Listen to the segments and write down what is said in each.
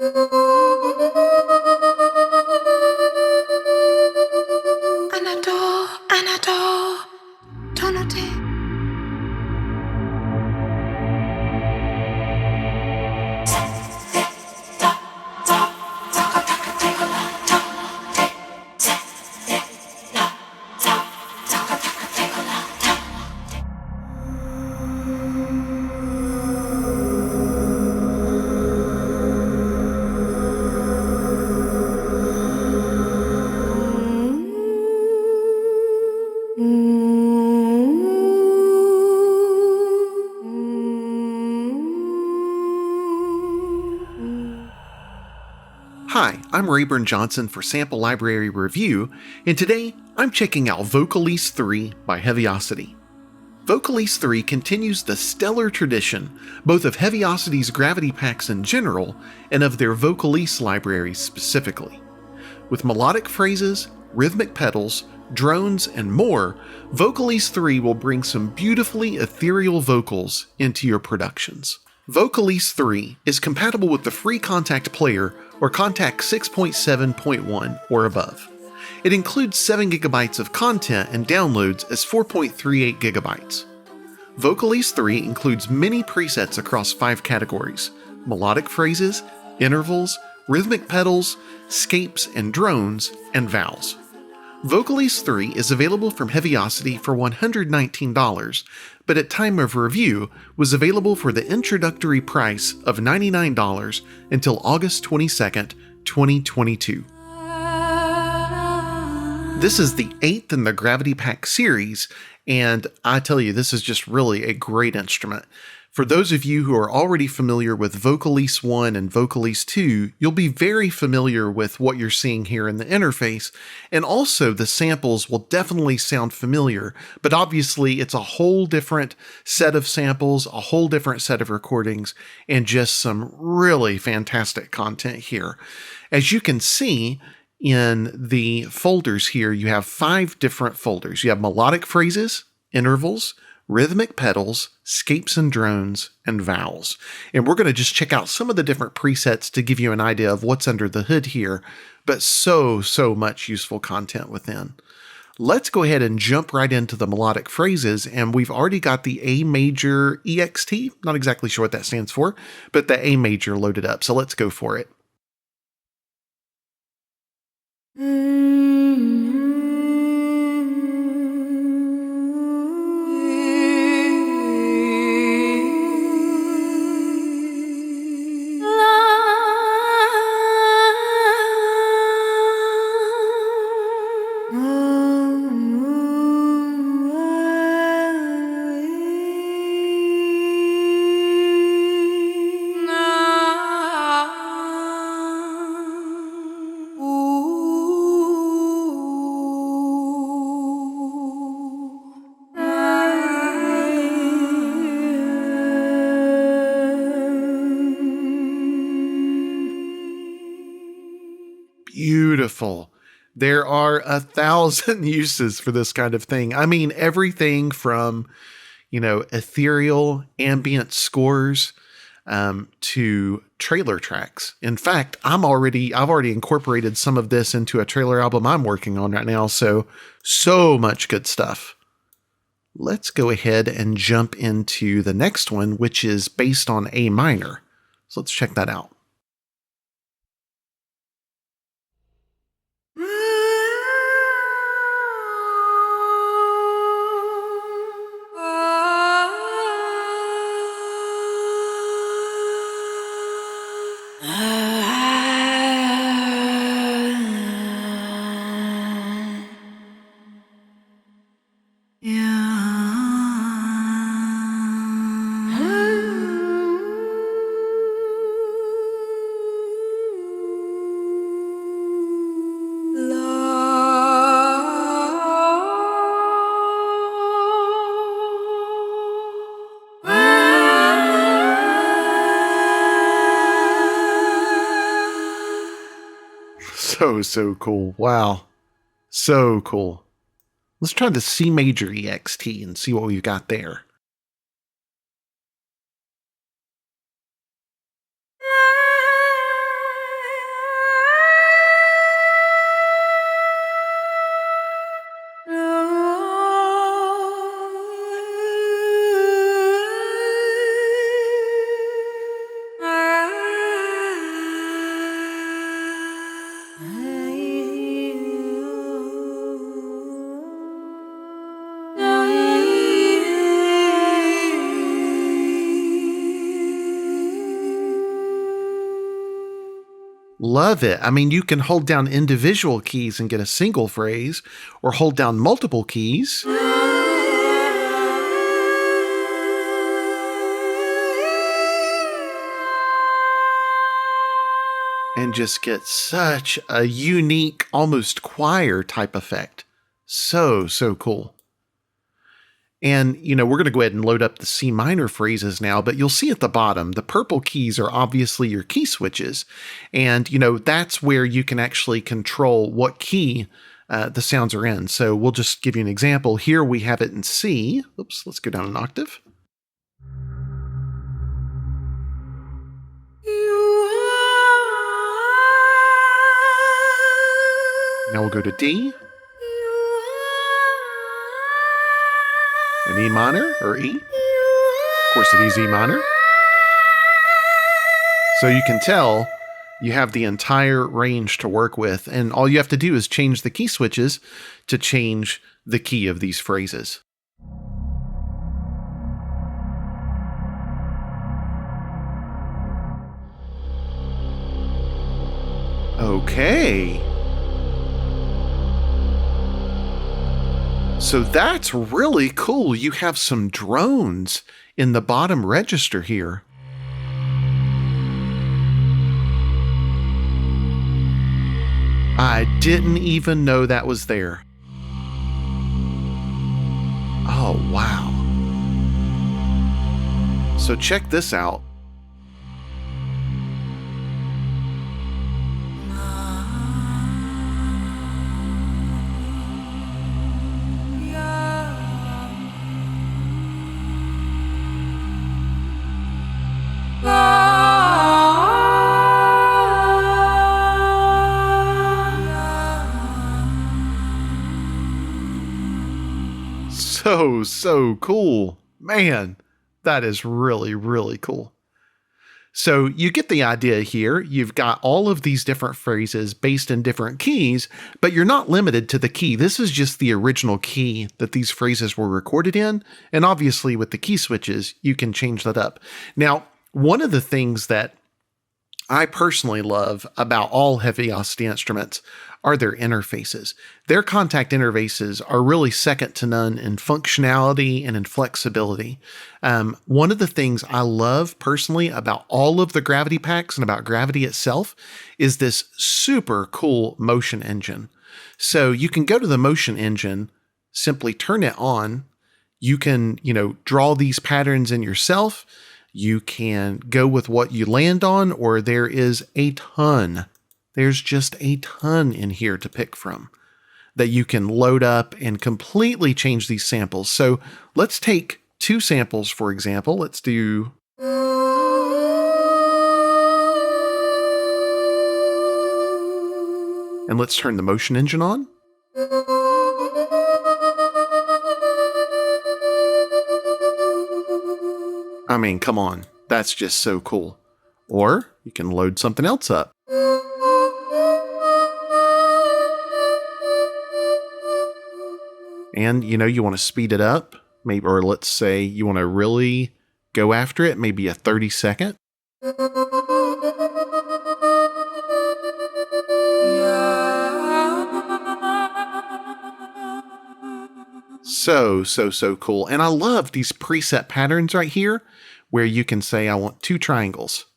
Anador, tonalité. Hi, I'm Raborn Johnson for Sample Library Review, and today I'm checking out Vocalise 3 by Heavyocity. Vocalise 3 continues the stellar tradition both of Heavyocity's gravity packs in general and of their Vocalise libraries specifically. With melodic phrases, rhythmic pedals, drones, and more, Vocalise 3 will bring some beautifully ethereal vocals into your productions. Vocalise 3 is compatible with the free Contact player or Contact 6.7.1 or above. It includes 7GB of content and downloads as 4.38 GB. Vocalise 3 includes many presets across 5 categories: melodic phrases, intervals, rhythmic pedals, scapes and drones, and vowels. Vocalise 3 is available from Heavyocity for $119, but at time of review was available for the introductory price of $99 until August 22nd, 2022. This is the 8th in the Gravity Pack series, and I tell you, this is just really a great instrument. For those of you who are already familiar with Vocalise 1 and Vocalise 2, you'll be very familiar with what you're seeing here in the interface, and also the samples will definitely sound familiar, but obviously it's a whole different set of samples, a whole different set of recordings, and just some really fantastic content here. As you can see, in the folders here, you have 5 different folders. You have melodic phrases, intervals, rhythmic pedals, scapes and drones, and vowels. And we're going to just check out some of the different presets to give you an idea of what's under the hood here, but so much useful content within. Let's go ahead and jump right into the melodic phrases, and we've already got the A major EXT, not exactly sure what that stands for, but the A major loaded up, so let's go for it. Beautiful. There are 1,000 uses for this kind of thing. I mean, everything from, ethereal ambient scores to trailer tracks. In fact, I've already incorporated some of this into a trailer album I'm working on right now. So much good stuff. Let's go ahead and jump into the next one, which is based on A minor. So let's check that out. So cool. Wow. So cool. Let's try the C major EXT and see what we've got there. Love it. I mean, you can hold down individual keys and get a single phrase, or hold down multiple keys. And just get such a unique, almost choir type effect. So cool. And, we're going to go ahead and load up the C minor phrases now, but you'll see at the bottom, the purple keys are obviously your key switches. And, that's where you can actually control what key the sounds are in. So we'll just give you an example. Here we have it in C. Oops, let's go down an octave. Now we'll go to D. An E minor, or E. Of course, it is E minor. So you can tell you have the entire range to work with, and all you have to do is change the key switches to change the key of these phrases. Okay. So that's really cool. You have some drones in the bottom register here. I didn't even know that was there. Oh, wow. So check this out. So cool. Man, that is really, really cool. So you get the idea here. You've got all of these different phrases based in different keys, but you're not limited to the key. This is just the original key that these phrases were recorded in. And obviously with the key switches, you can change that up. Now, one of the things that I personally love about all Heavyocity instruments are their interfaces. Their contact interfaces are really second to none in functionality and in flexibility. One of the things I love personally about all of the Gravity packs and about Gravity itself is this super cool motion engine. So you can go to the motion engine, simply turn it on. You can, draw these patterns in yourself. You can go with what you land on, or there is a ton. There's just a ton in here to pick from that you can load up and completely change these samples. So let's take two samples, for example. Let's do... And let's turn the motion engine on. I mean, come on. That's just so cool. Or you can load something else up. And, you want to speed it up, maybe, or let's say you want to really go after it, maybe a 30-second. So cool. And I love these preset patterns right here, where you can say, I want 2 triangles,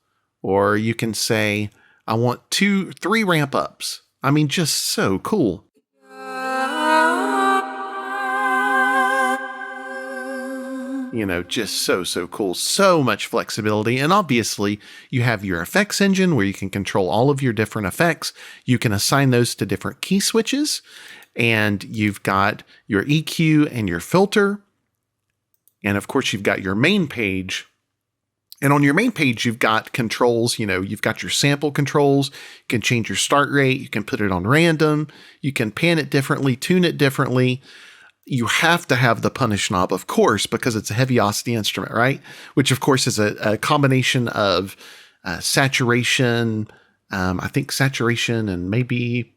or you can say, I want 3 ramp ups. I mean, just so cool. Just so cool. So much flexibility. And obviously, you have your effects engine where you can control all of your different effects. You can assign those to different key switches. And you've got your EQ and your filter. And of course, you've got your main page. And on your main page, you've got controls. You've got your sample controls. You can change your start rate. You can put it on random. You can pan it differently, tune it differently. You have to have the punish knob, of course, because it's a Heavyocity instrument, right? Which, of course, is a combination of saturation, I think saturation and maybe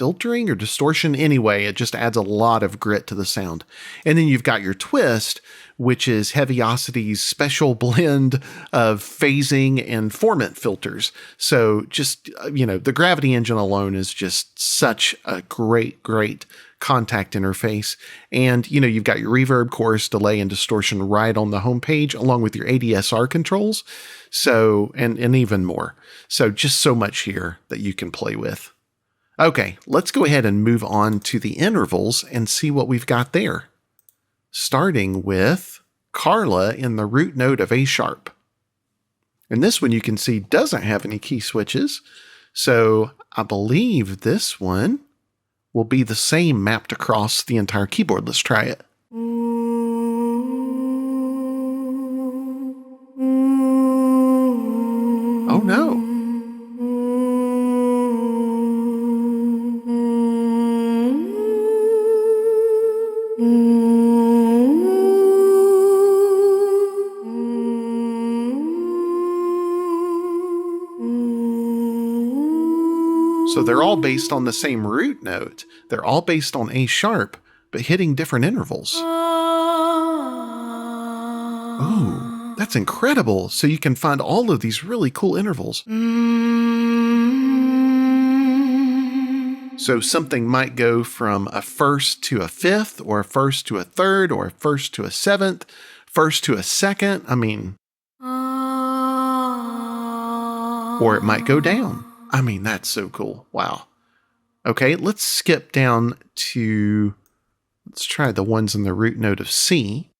filtering or distortion. Anyway, it just adds a lot of grit to the sound. And then you've got your twist, which is Heavyocity's special blend of phasing and formant filters. So just, the Gravity engine alone is just such a great contact interface. And, you've got your reverb, chorus, delay, and distortion right on the homepage, along with your ADSR controls. So, and even more. So just so much here that you can play with. Okay, let's go ahead and move on to the intervals and see what we've got there. Starting with Carla in the root note of A sharp. And this one you can see doesn't have any key switches. So I believe this one will be the same mapped across the entire keyboard. Let's try it. Oh no. So they're all based on the same root note. They're all based on A sharp, but hitting different intervals. Oh, that's incredible. So you can find all of these really cool intervals. So something might go from a first to a fifth, or a first to a third, or a first to a seventh, first to a second. Or it might go down. That's so cool. Wow. Okay, let's skip down to, let's try the ones in the root note of C.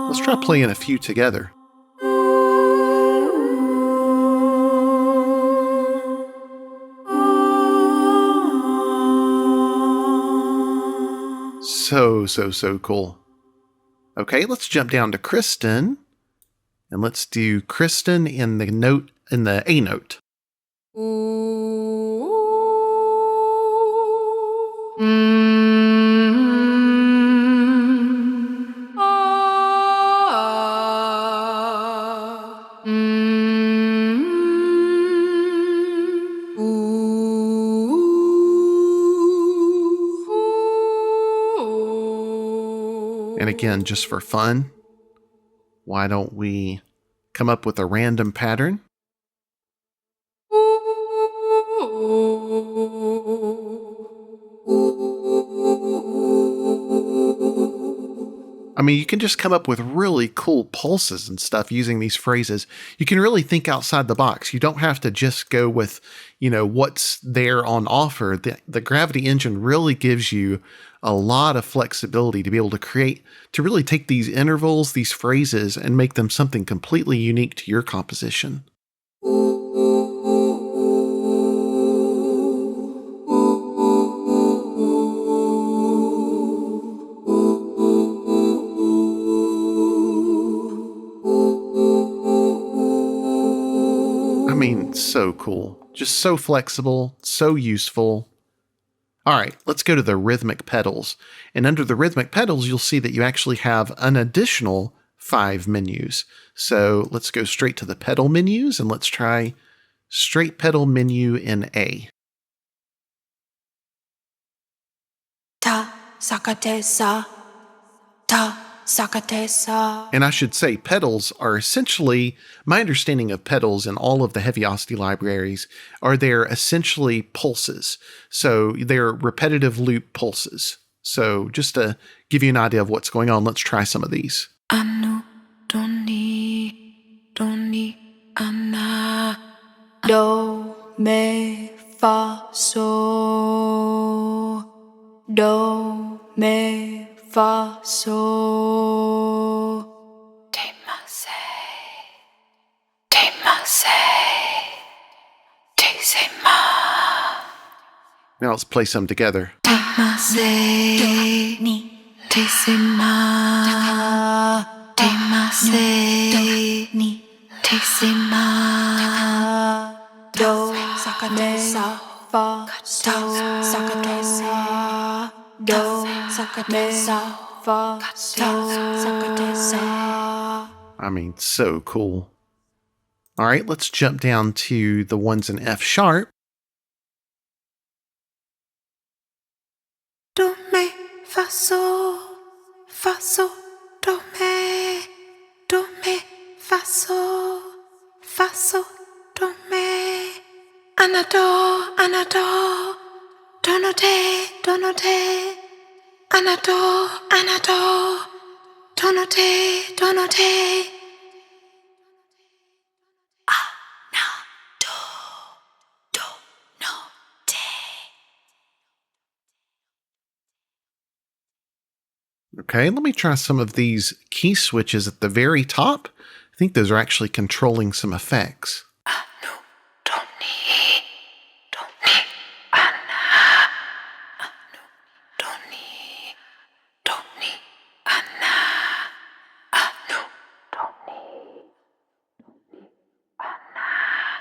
Let's try playing a few together. So cool. Okay, let's jump down to Kristen, and let's do Kristen in the A note. And again, just for fun, why don't we come up with a random pattern? You can just come up with really cool pulses and stuff using these phrases. You can really think outside the box. You don't have to just go with, what's there on offer. The Gravity engine really gives you a lot of flexibility to be able to create, to really take these intervals, these phrases, and make them something completely unique to your composition. So cool. Just so flexible, so useful. All right, let's go to the rhythmic pedals. And under the rhythmic pedals, you'll see that you actually have an additional 5 menus. So let's go straight to the pedal menus, and let's try straight pedal menu in A. Ta, sakate, sa. Ta. Sakatesa. And I should say pedals are essentially, my understanding of pedals in all of the Heavyocity libraries are they're essentially pulses. So they're repetitive loop pulses. So just to give you an idea of what's going on, let's try some of these. Anu, doni, ana, do, me, fa, so, do, me, fa, so, temase, tesema. Now let's play some together. Temase, ni, tesema, temase, ni, tesema, do, sakatesa, fa, so, sakatesa, do, fa, so. I mean, so cool. All right, let's jump down to the ones in F sharp. Do, me, fa, so, do, me, fa, so, do, me. Anado, donote, anado, donote. Okay, let me try some of these key switches at the very top. I think those are actually controlling some effects.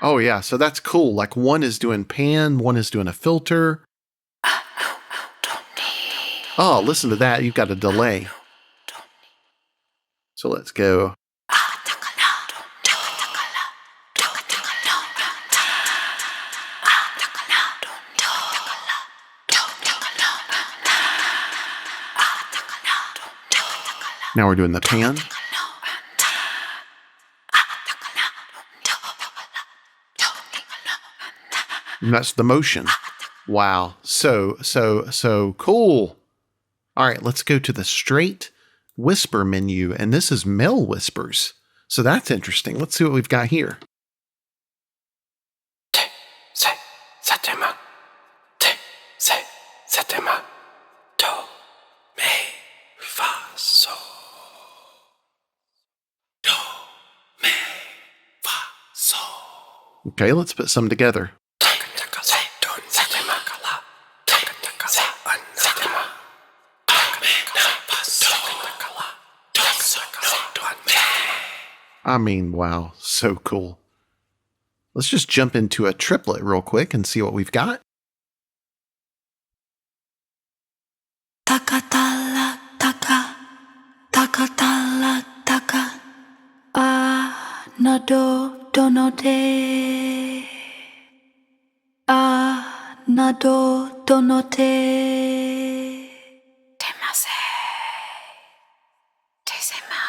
Oh yeah, so that's cool. Like one is doing pan, one is doing a filter. Oh, listen to that. You've got a delay. So let's go. Now we're doing the pan. And that's the motion. Wow. So cool. All right, let's go to the straight whisper menu. And this is male whispers. So that's interesting. Let's see what we've got here. Okay, let's put some together. I mean, wow, so cool. Let's just jump into a triplet real quick and see what we've got. Takatala, takatala, taka. Nado, donote. Nado, donote. Temase. Tesema.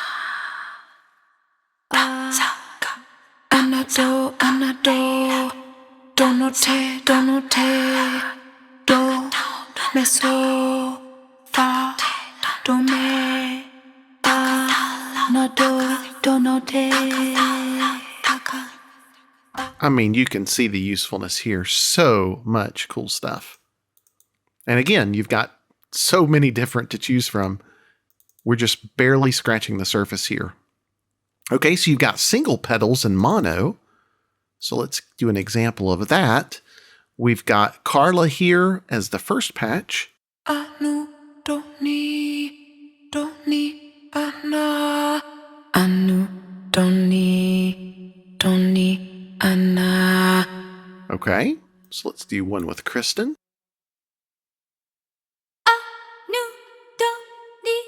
Anado, donote, do, meso, fa, do, me, nado, donote. I mean, you can see the usefulness here. So much cool stuff. And again, you've got so many different to choose from. We're just barely scratching the surface here. Okay, so you've got single pedals and mono. So let's do an example of that. We've got Carla here as the first patch. Anu, do, ni, ana. Anu, do, ni, ana. Okay, so let's do one with Kristen. Anu, do, ni,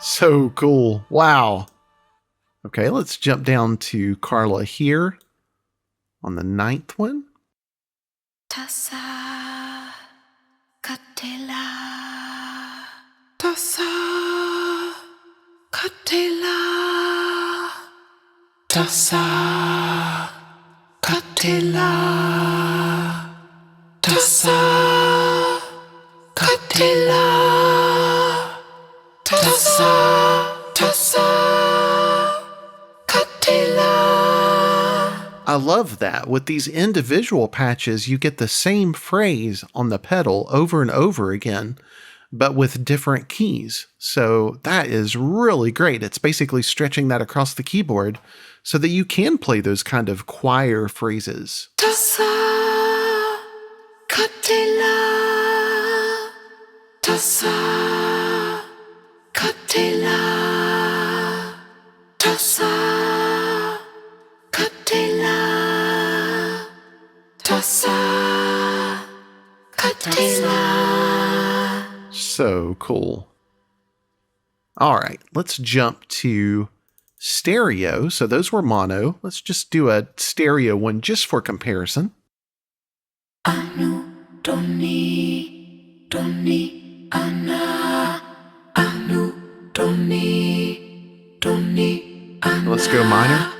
So cool. Wow. Okay, let's jump down to Carla here on the 9th one. Tasa, katela. Tasa, katela. Tasa, katela. Tasa, katela. Tasa, katela. I love that. With these individual patches, you get the same phrase on the pedal over and over again, but with different keys. So that is really great. It's basically stretching that across the keyboard so that you can play those kind of choir phrases. Tasa, katela. Tasa, Katila, Tassa, Katila, Tassa, Katila. So cool. All right, let's jump to stereo. So those were mono. Let's just do a stereo one just for comparison. Anu, Doni, Doni, Anna, Anu, Doni, Doni, Anna. Let's go minor.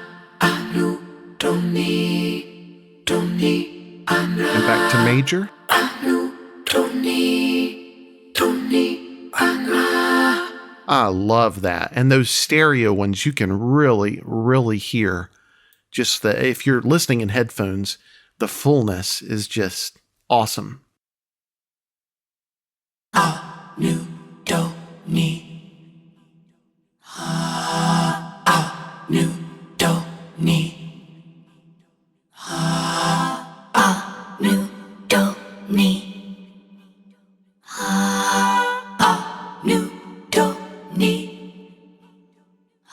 Anu, Doni, Doni, Anna. And back to major. Anu, Doni, Doni, Anna. I love that. And those stereo ones, you can really, really hear just if you're listening in headphones, the fullness is just awesome. Anu, Doni. Anu, Doni. Anu, Doni. Anu, Doni.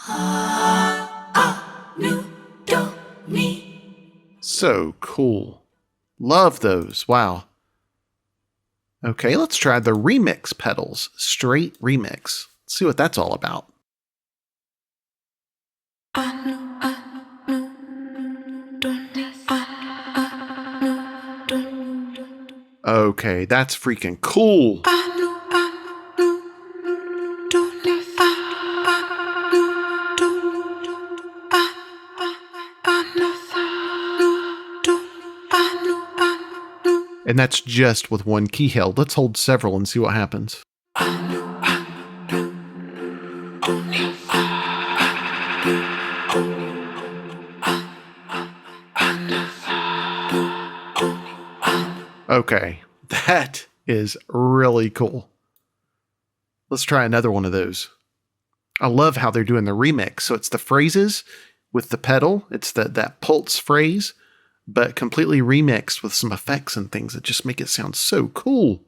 Anu, Doni. So cool. Love those. Wow. Okay, let's try the remix pedals. Straight remix. Let's see what that's all about. Anu, Anu, Doni. Anu, Doni. Okay, that's freaking cool. Anu, Anu, Doni. Anu, Doni. And that's just with one key held. Let's hold several and see what happens. Okay, that is really cool. Let's try another one of those. I love how they're doing the remix. So it's the phrases with the pedal. It's that pulse phrase, but completely remixed with some effects and things that just make it sound so cool.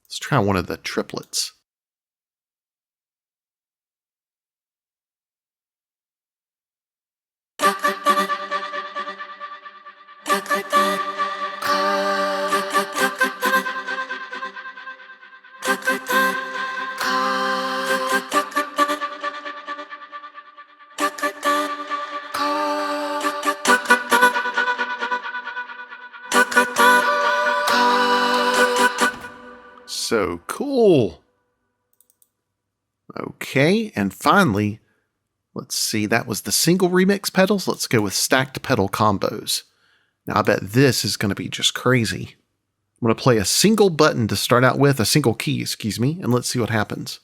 Let's try one of the triplets. So cool. Okay, and finally, let's see, that was the single remix pedals. Let's go with stacked pedal combos. Now I bet this is going to be just crazy. I'm going to play a single button to start out with, a single key, excuse me, and let's see what happens.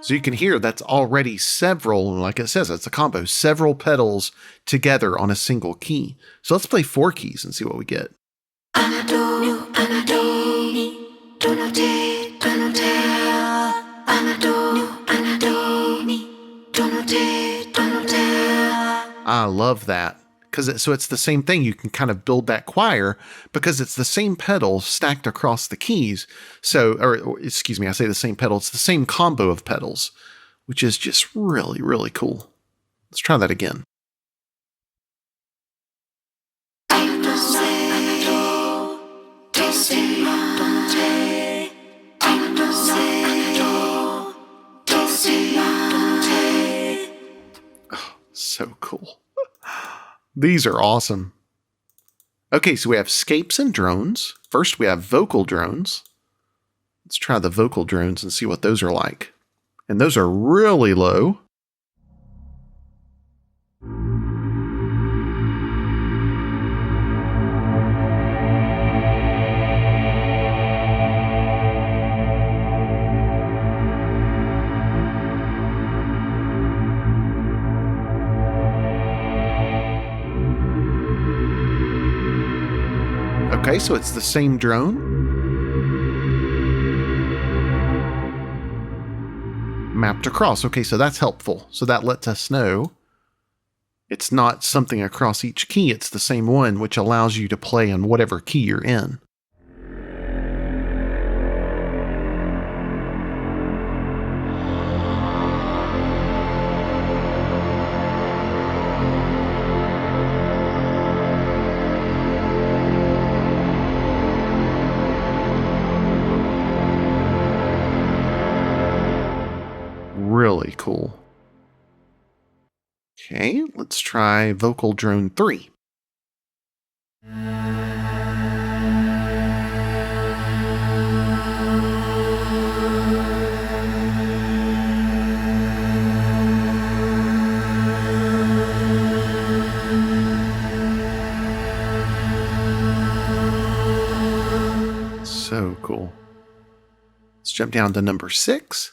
So you can hear that's already several, like it says, it's a combo, several pedals together on a single key. So let's play 4 keys and see what we get. I love that. So it's the same thing. You can kind of build that choir because it's the same pedal stacked across the keys. So, or excuse me, I say the same pedal. It's the same combo of pedals, which is just really, really cool. Let's try that again. Oh, so cool. These are awesome. Okay, so we have scapes and drones. First, we have vocal drones. Let's try the vocal drones and see what those are like. And those are really low. Okay, so it's the same drone. Mapped across. Okay, so that's helpful. So that lets us know it's not something across each key, it's the same one, which allows you to play on whatever key you're in. Really cool. Okay, let's try Vocal Drone 3. So cool. Let's jump down to number 6.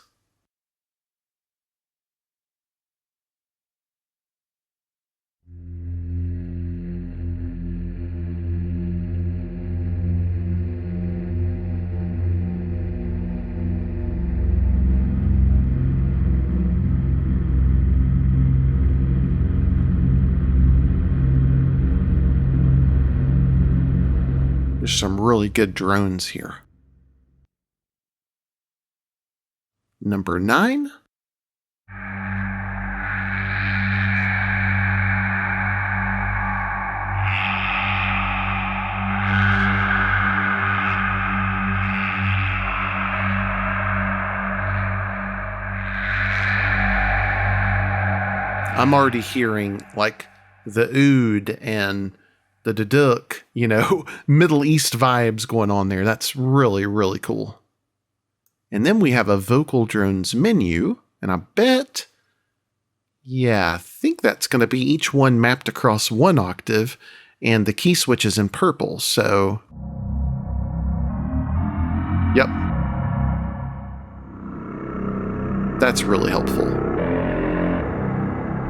There's some really good drones here. Number 9. I'm already hearing like the oud and the duduk, Middle East vibes going on there. That's really, really cool. And then we have a vocal drones menu, and I think that's going to be each one mapped across one octave, and the key switch is in purple, so... Yep. That's really helpful.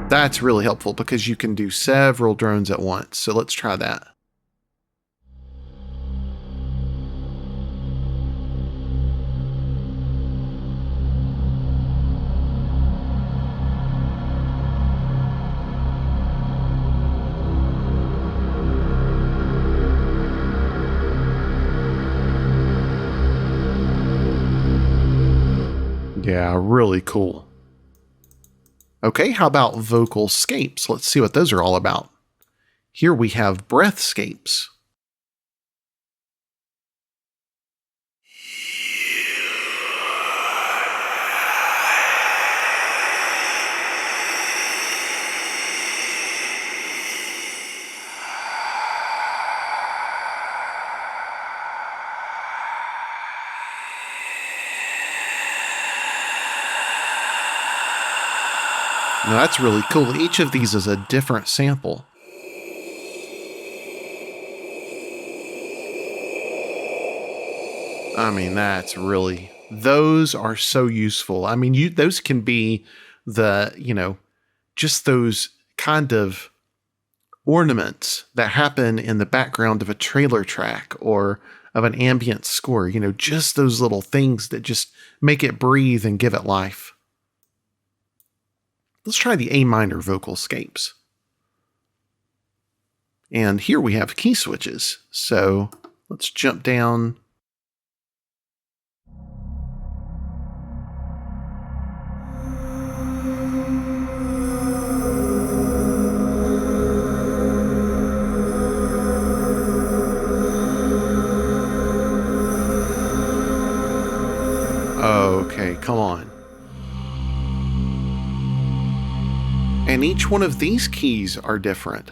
That's really helpful because you can do several drones at once. So let's try that. Yeah, really cool. Okay, how about vocalscapes? Let's see what those are all about. Here we have breathscapes. Now that's really cool. Each of these is a different sample. I mean, those are so useful. I mean, those can be just those kind of ornaments that happen in the background of a trailer track or of an ambient score, just those little things that just make it breathe and give it life. Let's try the A minor vocalscapes. And here we have key switches. So let's jump down. Okay, come on. And each one of these keys are different.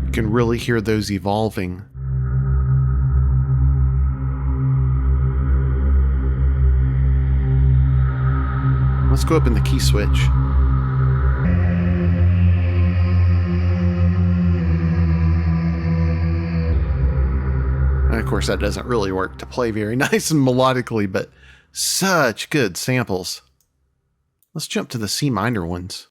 You can really hear those evolving. Let's go up in the key switch. course, that doesn't really work to play very nice and melodically, but such good samples. Let's jump to the C minor ones.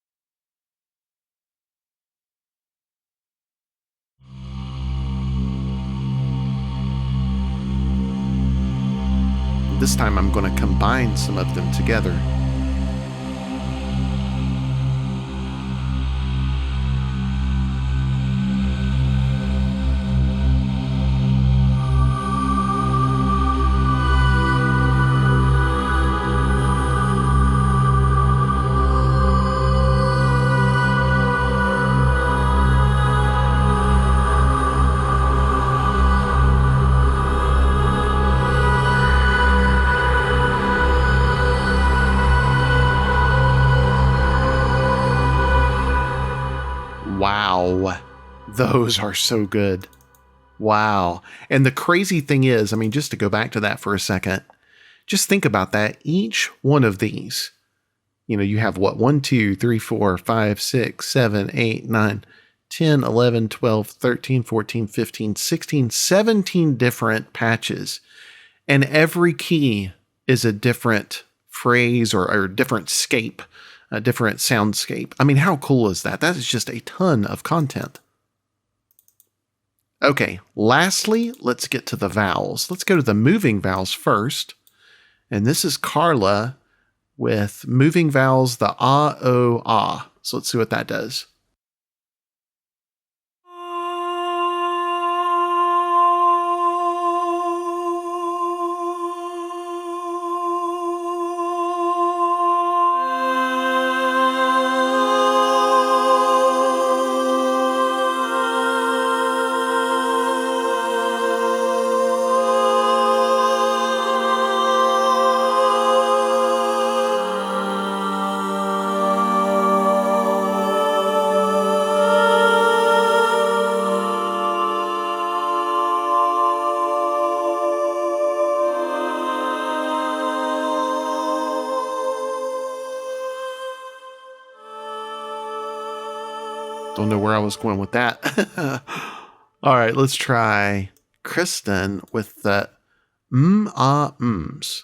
This time I'm going to combine some of them together. Wow, those are so good. Wow. And the crazy thing is, I mean, just to go back to that for a second, just think about that. Each one of these, you have what? 1, 2, 3, 4, 5, 6, 7, 8, 9, 10, 11, 12, 13, 14, 15, 16, 17 different patches. And every key is a different phrase or a different scape. A different soundscape. I mean, how cool is that? That is just a ton of content. Okay, lastly, let's get to the vowels. Let's go to the moving vowels first. And this is Carla with moving vowels, the ah, o, ah. So let's see what that does. Don't know where I was going with that. All right, let's try Kristen with the ah, ms.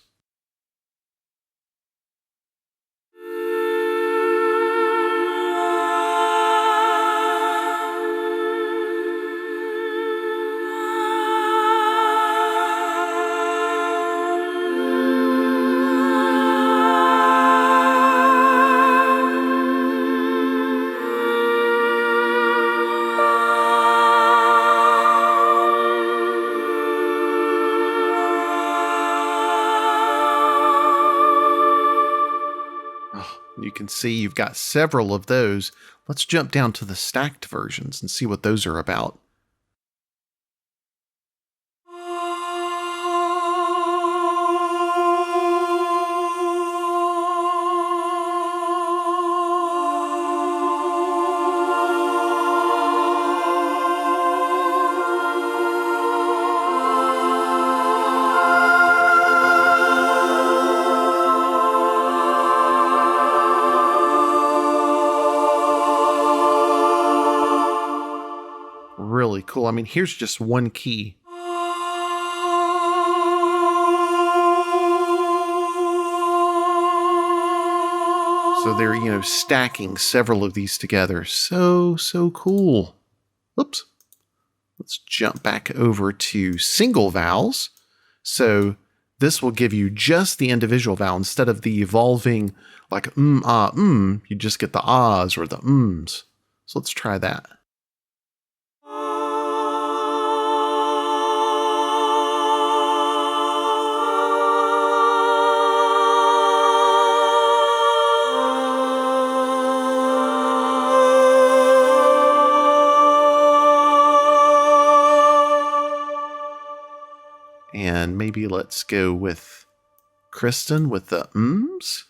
You can see you've got several of those. Let's jump down to the stacked versions and see what those are about. Really cool. I mean, here's just one key. So they're, stacking several of these together. So cool. Oops. Let's jump back over to single vowels. So this will give you just the individual vowel instead of the evolving like ah, you just get the ahs or the ms. So let's try that. And maybe let's go with Kristen with the ms.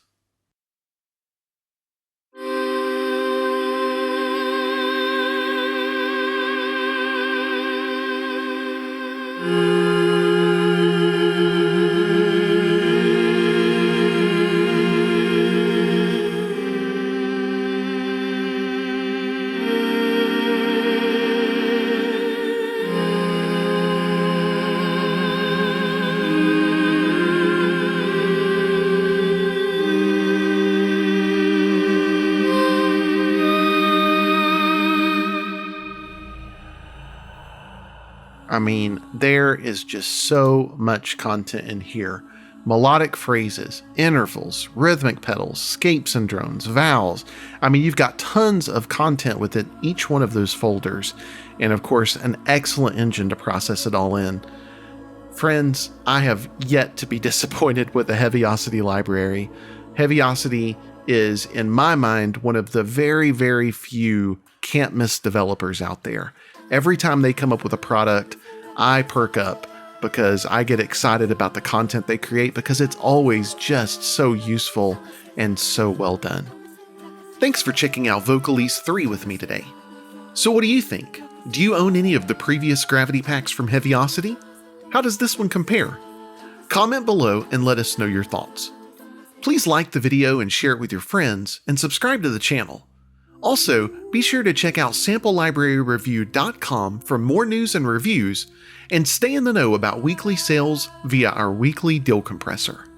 I mean, there is just so much content in here. Melodic phrases, intervals, rhythmic pedals, escapes and drones, vowels. I mean, you've got tons of content within each one of those folders, and of course, an excellent engine to process it all in. Friends, I have yet to be disappointed with the Heavyocity library. Heavyocity is, in my mind, one of the very, very few can't-miss developers out there. Every time they come up with a product, I perk up because I get excited about the content they create because it's always just so useful and so well done. Thanks for checking out Vocalise 3 with me today. So what do you think? Do you own any of the previous Gravity packs from Heavyocity? How does this one compare? Comment below and let us know your thoughts. Please like the video and share it with your friends, and subscribe to the channel. Also, be sure to check out SampleLibraryReview.com for more news and reviews, and stay in the know about weekly sales via our weekly deal compressor.